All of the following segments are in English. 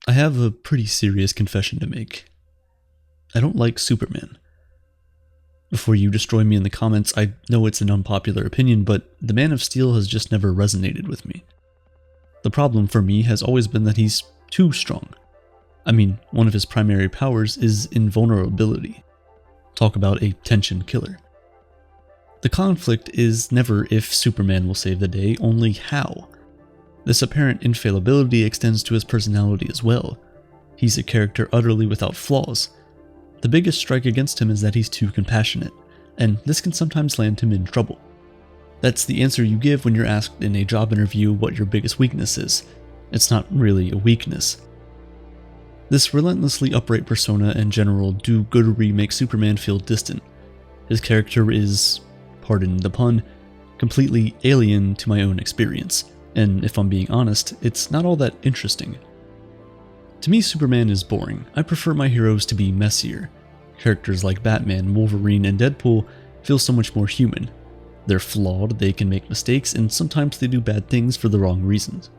I have a pretty serious confession to make. I don't like Superman. Before you destroy me in the comments, I know it's an unpopular opinion, but the Man of Steel has just never resonated with me. The problem for me has always been that he's too strong. I mean, one of his primary powers is invulnerability. Talk about a tension killer. The conflict is never if Superman will save the day, only how. This apparent infallibility extends to his personality as well. He's a character utterly without flaws. The biggest strike against him is that he's too compassionate, and this can sometimes land him in trouble. That's the answer you give when you're asked in a job interview what your biggest weakness is. It's not really a weakness. This relentlessly upright persona and general do-goodery make Superman feel distant. His character is, pardon the pun, completely alien to my own experience, and if I'm being honest, it's not all that interesting. To me, Superman is boring. I prefer my heroes to be messier. Characters like Batman, Wolverine, and Deadpool feel so much more human. They're flawed, they can make mistakes, and sometimes they do bad things for the wrong reasons.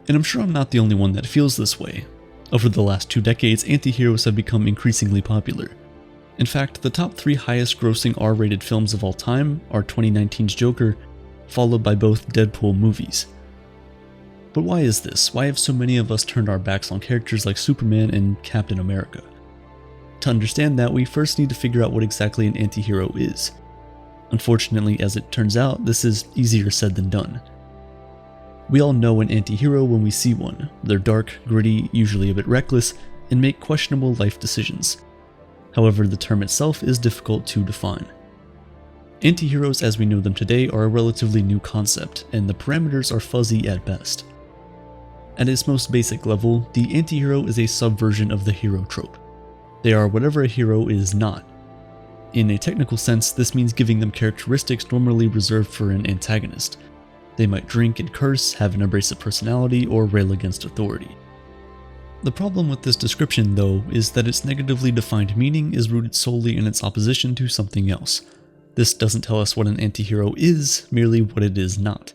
And I'm sure I'm not the only one that feels this way. Over the last 2 decades, anti-heroes have become increasingly popular. In fact, the top 3 highest grossing R-rated films of all time are 2019's Joker, followed by both Deadpool movies. But why is this? Why have so many of us turned our backs on characters like Superman and Captain America? To understand that, we first need to figure out what exactly an anti-hero is. Unfortunately, as it turns out, this is easier said than done. We all know an anti-hero when we see one. They're dark, gritty, usually a bit reckless, and make questionable life decisions. However, the term itself is difficult to define. Anti-heroes as we know them today are a relatively new concept, and the parameters are fuzzy at best. At its most basic level, the anti-hero is a subversion of the hero trope. They are whatever a hero is not. In a technical sense, this means giving them characteristics normally reserved for an antagonist. They might drink and curse, have an abrasive personality, or rail against authority. The problem with this description, though, is that its negatively defined meaning is rooted solely in its opposition to something else. This doesn't tell us what an anti-hero is, merely what it is not.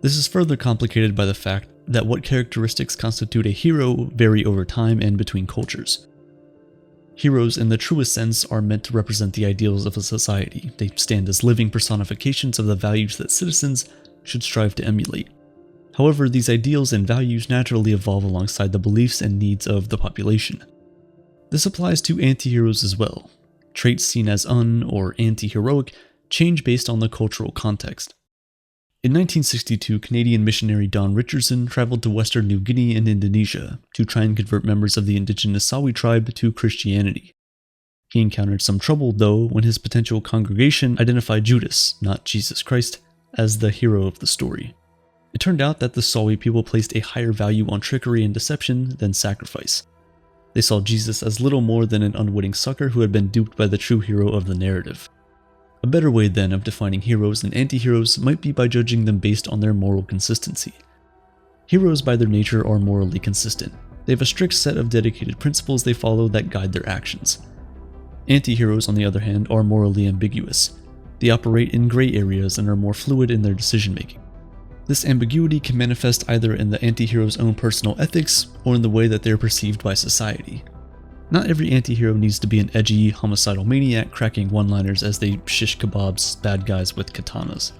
This is further complicated by the fact that what characteristics constitute a hero vary over time and between cultures. Heroes in the truest sense are meant to represent the ideals of a society. They stand as living personifications of the values that citizens should strive to emulate. However, these ideals and values naturally evolve alongside the beliefs and needs of the population. This applies to anti-heroes as well. Traits seen as or anti-heroic change based on the cultural context. In 1962, Canadian missionary Don Richardson traveled to Western New Guinea and Indonesia to try and convert members of the indigenous Sawi tribe to Christianity. He encountered some trouble, though, when his potential congregation identified Judas, not Jesus Christ, as the hero of the story. It turned out that the Sawi people placed a higher value on trickery and deception than sacrifice. They saw Jesus as little more than an unwitting sucker who had been duped by the true hero of the narrative. A better way then of defining heroes and anti-heroes might be by judging them based on their moral consistency. Heroes by their nature are morally consistent. They have a strict set of dedicated principles they follow that guide their actions. Anti-heroes, on the other hand, are morally ambiguous. They operate in gray areas and are more fluid in their decision-making. This ambiguity can manifest either in the anti-hero's own personal ethics or in the way that they are perceived by society. Not every anti-hero needs to be an edgy, homicidal maniac cracking one-liners as they shish kebabs bad guys with katanas.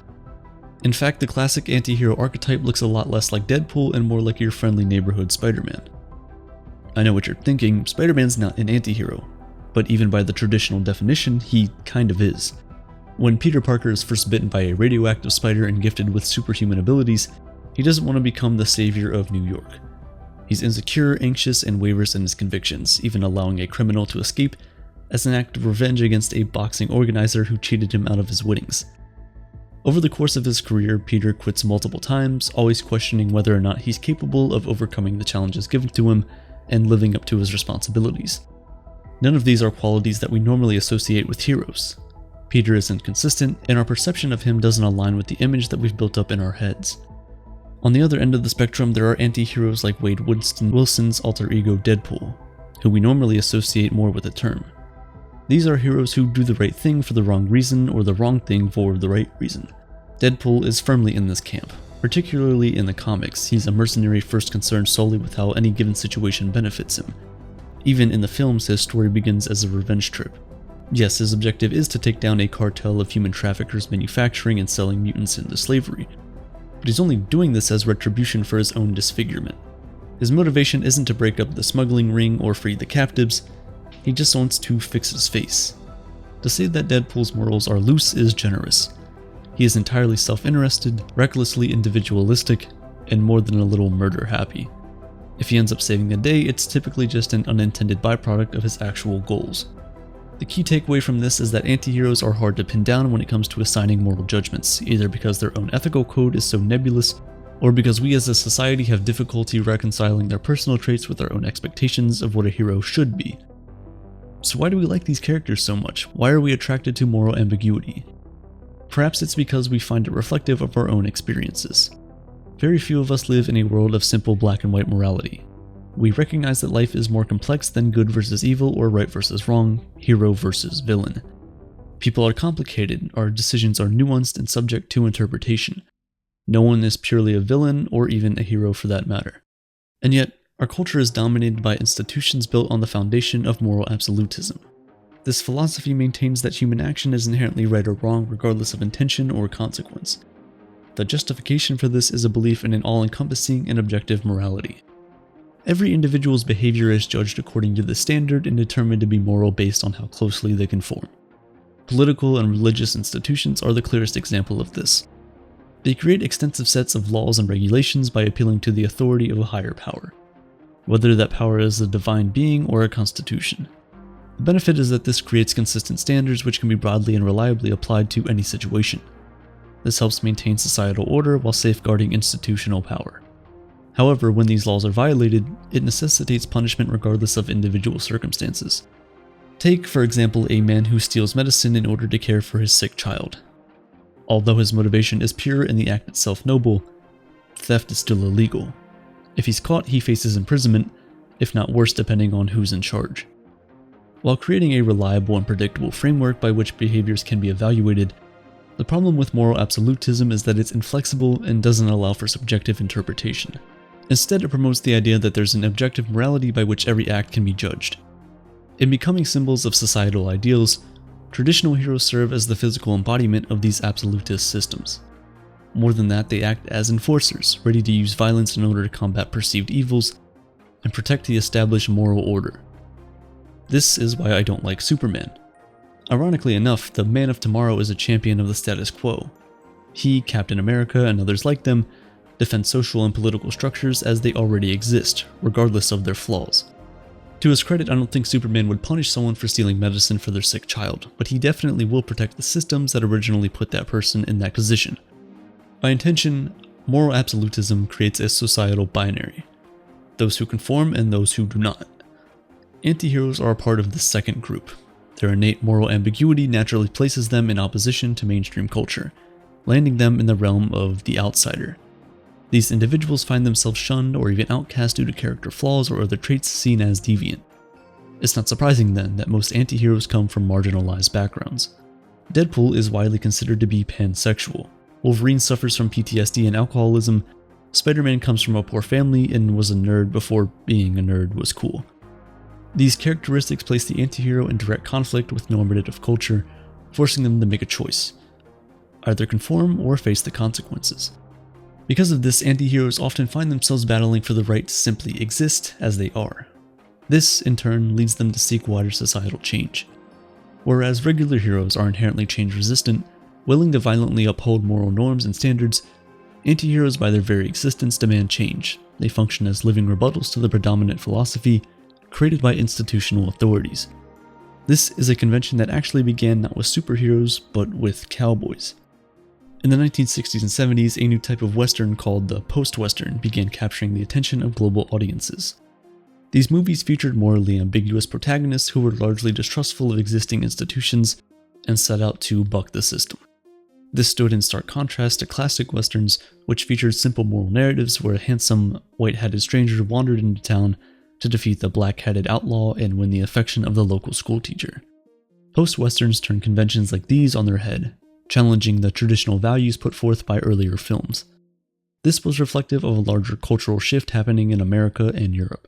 In fact, the classic anti-hero archetype looks a lot less like Deadpool and more like your friendly neighborhood Spider-Man. I know what you're thinking, Spider-Man's not an anti-hero, but even by the traditional definition, he kind of is. When Peter Parker is first bitten by a radioactive spider and gifted with superhuman abilities, he doesn't want to become the savior of New York. He's insecure, anxious, and wavers in his convictions, even allowing a criminal to escape as an act of revenge against a boxing organizer who cheated him out of his winnings. Over the course of his career, Peter quits multiple times, always questioning whether or not he's capable of overcoming the challenges given to him and living up to his responsibilities. None of these are qualities that we normally associate with heroes. Peter isn't consistent, and our perception of him doesn't align with the image that we've built up in our heads. On the other end of the spectrum, there are anti-heroes like Wade Wilson's alter ego Deadpool, who we normally associate more with the term. These are heroes who do the right thing for the wrong reason or the wrong thing for the right reason. Deadpool is firmly in this camp. Particularly in the comics, he's a mercenary first concerned solely with how any given situation benefits him. Even in the films, his story begins as a revenge trip. Yes, his objective is to take down a cartel of human traffickers manufacturing and selling mutants into slavery, but he's only doing this as retribution for his own disfigurement. His motivation isn't to break up the smuggling ring or free the captives, he just wants to fix his face. To say that Deadpool's morals are loose is generous. He is entirely self-interested, recklessly individualistic, and more than a little murder-happy. If he ends up saving the day, it's typically just an unintended byproduct of his actual goals. The key takeaway from this is that antiheroes are hard to pin down when it comes to assigning moral judgments, either because their own ethical code is so nebulous, or because we as a society have difficulty reconciling their personal traits with our own expectations of what a hero should be. So why do we like these characters so much? Why are we attracted to moral ambiguity? Perhaps it's because we find it reflective of our own experiences. Very few of us live in a world of simple black and white morality. We recognize that life is more complex than good versus evil or right versus wrong, hero versus villain. People are complicated, our decisions are nuanced and subject to interpretation. No one is purely a villain or even a hero for that matter. And yet, our culture is dominated by institutions built on the foundation of moral absolutism. This philosophy maintains that human action is inherently right or wrong regardless of intention or consequence. The justification for this is a belief in an all-encompassing and objective morality. Every individual's behavior is judged according to the standard and determined to be moral based on how closely they conform. Political and religious institutions are the clearest example of this. They create extensive sets of laws and regulations by appealing to the authority of a higher power, whether that power is a divine being or a constitution. The benefit is that this creates consistent standards which can be broadly and reliably applied to any situation. This helps maintain societal order while safeguarding institutional power. However, when these laws are violated, it necessitates punishment regardless of individual circumstances. Take, for example, a man who steals medicine in order to care for his sick child. Although his motivation is pure and the act itself noble, theft is still illegal. If he's caught, he faces imprisonment, if not worse depending on who's in charge. While creating a reliable and predictable framework by which behaviors can be evaluated, the problem with moral absolutism is that it's inflexible and doesn't allow for subjective interpretation. Instead, it promotes the idea that there's an objective morality by which every act can be judged. In becoming symbols of societal ideals, traditional heroes serve as the physical embodiment of these absolutist systems. More than that, they act as enforcers, ready to use violence in order to combat perceived evils and protect the established moral order. This is why I don't like Superman. Ironically enough, the Man of Tomorrow is a champion of the status quo. He, Captain America, and others like them defend social and political structures as they already exist, regardless of their flaws. To his credit, I don't think Superman would punish someone for stealing medicine for their sick child, but he definitely will protect the systems that originally put that person in that position. By intention, moral absolutism creates a societal binary: those who conform and those who do not. Antiheroes are a part of this second group. Their innate moral ambiguity naturally places them in opposition to mainstream culture, landing them in the realm of the outsider. These individuals find themselves shunned or even outcast due to character flaws or other traits seen as deviant. It's not surprising then that most antiheroes come from marginalized backgrounds. Deadpool is widely considered to be pansexual. Wolverine suffers from PTSD and alcoholism. Spider-Man comes from a poor family and was a nerd before being a nerd was cool. These characteristics place the antihero in direct conflict with normative culture, forcing them to make a choice: either conform or face the consequences. Because of this, antiheroes often find themselves battling for the right to simply exist as they are. This, in turn, leads them to seek wider societal change. Whereas regular heroes are inherently change-resistant, willing to violently uphold moral norms and standards, antiheroes by their very existence demand change. They function as living rebuttals to the predominant philosophy created by institutional authorities. This is a convention that actually began not with superheroes, but with cowboys. In the 1960s and 70s, a new type of Western called the post-Western began capturing the attention of global audiences. These movies featured morally ambiguous protagonists who were largely distrustful of existing institutions and set out to buck the system. This stood in stark contrast to classic Westerns, which featured simple moral narratives where a handsome, white-hatted stranger wandered into town to defeat the black-hatted outlaw and win the affection of the local schoolteacher. Post-Westerns turned conventions like these on their head, challenging the traditional values put forth by earlier films. This was reflective of a larger cultural shift happening in America and Europe.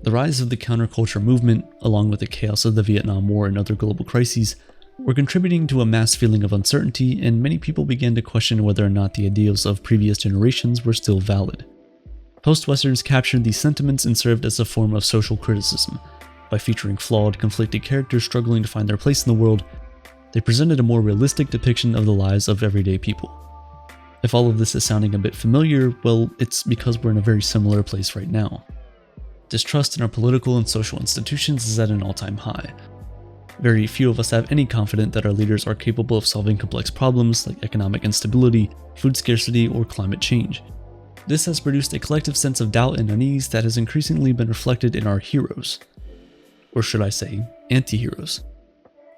The rise of the counterculture movement, along with the chaos of the Vietnam War and other global crises, were contributing to a mass feeling of uncertainty, and many people began to question whether or not the ideals of previous generations were still valid. Post-Westerns captured these sentiments and served as a form of social criticism. By featuring flawed, conflicted characters struggling to find their place in the world, they presented a more realistic depiction of the lives of everyday people. If all of this is sounding a bit familiar, well, it's because we're in a very similar place right now. Distrust in our political and social institutions is at an all-time high. Very few of us have any confidence that our leaders are capable of solving complex problems like economic instability, food scarcity, or climate change. This has produced a collective sense of doubt and unease that has increasingly been reflected in our heroes. Or should I say, anti-heroes.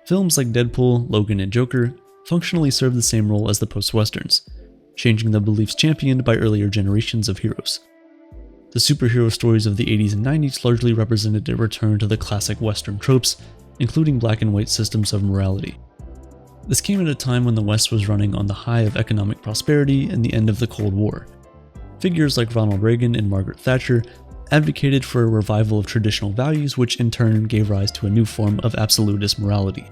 Films like Deadpool, Logan, and Joker functionally serve the same role as the post-westerns, changing the beliefs championed by earlier generations of heroes. The superhero stories of the 80s and 90s largely represented a return to the classic Western tropes, including black and white systems of morality. This came at a time when the West was running on the high of economic prosperity and the end of the Cold War. Figures like Ronald Reagan and Margaret Thatcher advocated for a revival of traditional values, which in turn gave rise to a new form of absolutist morality.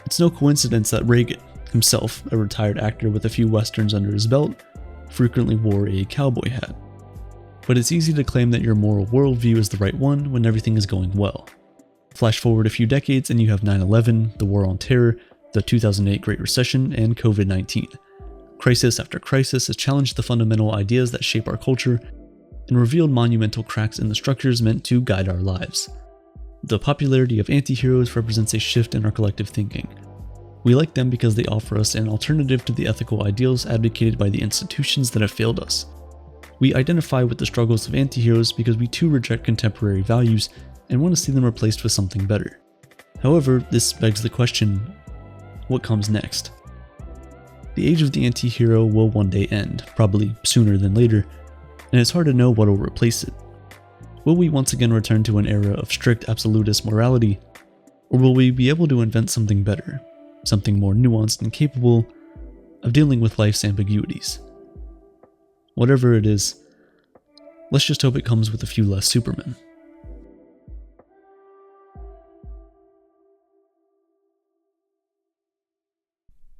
It's no coincidence that Reagan, himself a retired actor with a few westerns under his belt, frequently wore a cowboy hat. But it's easy to claim that your moral worldview is the right one when everything is going well. Flash forward a few decades and you have 9/11, the War on Terror, the 2008 Great Recession, and COVID-19. Crisis after crisis has challenged the fundamental ideas that shape our culture and revealed monumental cracks in the structures meant to guide our lives. The popularity of anti-heroes represents a shift in our collective thinking. We like them because they offer us an alternative to the ethical ideals advocated by the institutions that have failed us. We identify with the struggles of anti-heroes because we too reject contemporary values and want to see them replaced with something better. However, this begs the question, what comes next? The age of the anti-hero will one day end, probably sooner than later, and it's hard to know what will replace it. Will we once again return to an era of strict absolutist morality, or will we be able to invent something better, something more nuanced and capable of dealing with life's ambiguities? Whatever it is, let's just hope it comes with a few less Supermen.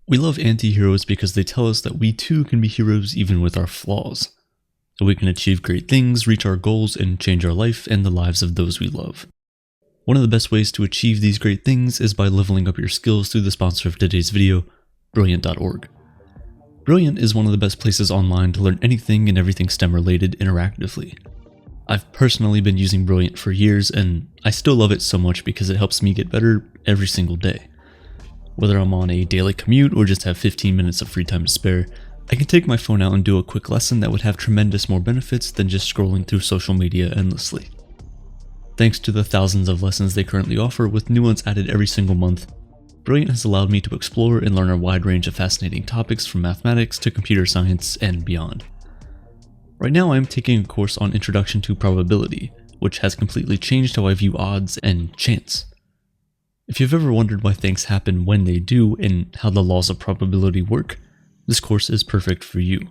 We love anti-heroes because they tell us that we too can be heroes even with our flaws. That we can achieve great things, reach our goals, and change our life and the lives of those we love. One of the best ways to achieve these great things is by leveling up your skills through the sponsor of today's video, Brilliant.org. Brilliant is one of the best places online to learn anything and everything STEM related interactively. I've personally been using Brilliant for years, and I still love it so much because it helps me get better every single day. Whether I'm on a daily commute or just have 15 minutes of free time to spare, I can take my phone out and do a quick lesson that would have tremendous more benefits than just scrolling through social media endlessly. Thanks to the thousands of lessons they currently offer with new ones added every single month, Brilliant has allowed me to explore and learn a wide range of fascinating topics from mathematics to computer science and beyond. Right now I am taking a course on Introduction to Probability, which has completely changed how I view odds and chance. If you've ever wondered why things happen when they do and how the laws of probability work, this course is perfect for you.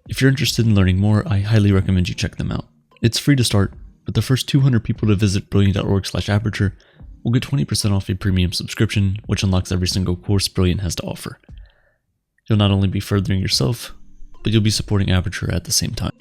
If you're interested in learning more, I highly recommend you check them out. It's free to start, but the first 200 people to visit brilliant.org/aperture will get 20% off a premium subscription, which unlocks every single course Brilliant has to offer. You'll not only be furthering yourself, but you'll be supporting Aperture at the same time.